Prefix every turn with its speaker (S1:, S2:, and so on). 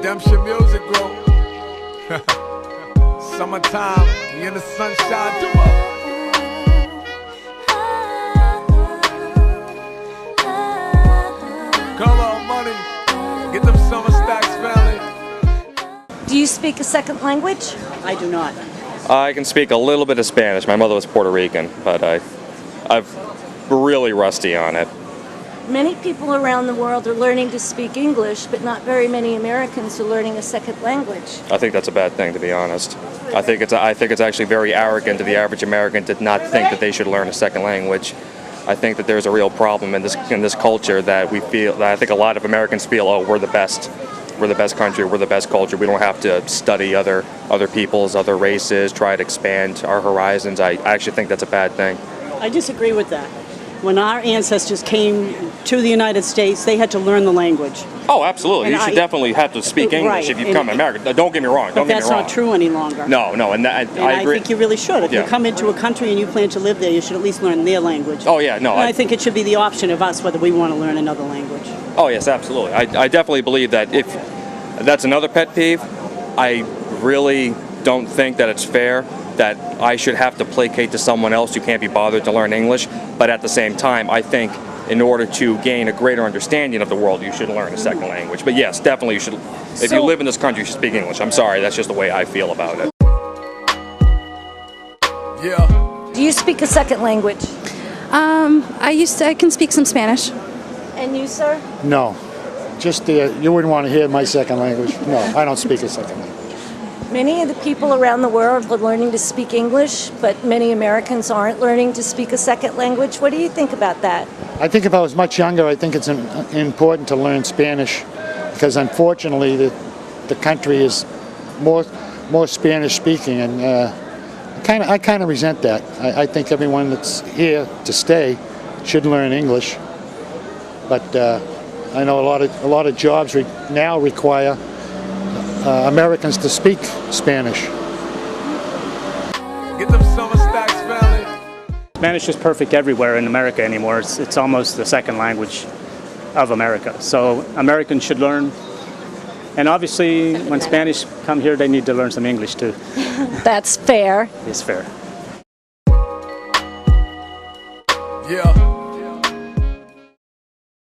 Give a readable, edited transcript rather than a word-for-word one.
S1: Redemption Music Group. Summertime, we in the sunshine, do up. Come on, money. Get them summer stacks, family.
S2: Do you speak a second language?
S3: I do not.
S4: I can speak a little bit of Spanish. My mother was Puerto Rican, but I'm really rusty on it.
S2: Many people around the world are learning to speak English, but not very many Americans are learning a second language.
S4: I think that's a bad thing, to be honest. I think it's actually very arrogant to the average American to not think that they should learn a second language. I think that there's a real problem in this culture that I think a lot of Americans feel, oh, we're the best. We're the best country, we're the best culture. We don't have to study other peoples, other races, try to expand our horizons. I actually think that's a bad thing.
S3: I disagree with that. When our ancestors came to the United States, they had to learn the language.
S4: Oh, absolutely. You should definitely have to speak English if you come to America. Don't get me wrong.
S3: But that's not true any longer.
S4: No, and I agree.
S3: I think you really should. If you come into a country and you plan to live there, you should at least learn their language.
S4: Oh, yeah, no.
S3: And I think it should be the option of us whether we want to learn another language.
S4: Oh, yes, absolutely. I definitely believe that if that's another pet peeve, I really don't think that it's fair that I should have to placate to someone else who can't be bothered to learn English. But at the same time, I think in order to gain a greater understanding of the world, you should learn a second language. But yes, definitely you should. If you live in this country, you should speak English. I'm sorry, that's just the way I feel about it.
S1: Yeah.
S2: Do you speak a second language?
S5: I can speak some Spanish.
S2: And you, sir?
S6: No. Just you wouldn't want to hear my second language. No, I don't speak a second language.
S2: Many of the people around the world are learning to speak English, but many Americans aren't learning to speak a second language. What do you think about that?
S6: I think if I was much younger, I think it's important to learn Spanish because unfortunately the country is more Spanish speaking, and I kind of resent that. I think everyone that's here to stay should learn English, but I know a lot of jobs now require Americans to speak Spanish.
S1: Get them summer stacks, family.
S7: Spanish is perfect everywhere in America anymore. It's almost the second language of America. So Americans should learn. And obviously, when Spanish come here, they need to learn some English too.
S2: That's fair.
S7: It's fair.
S1: Yeah.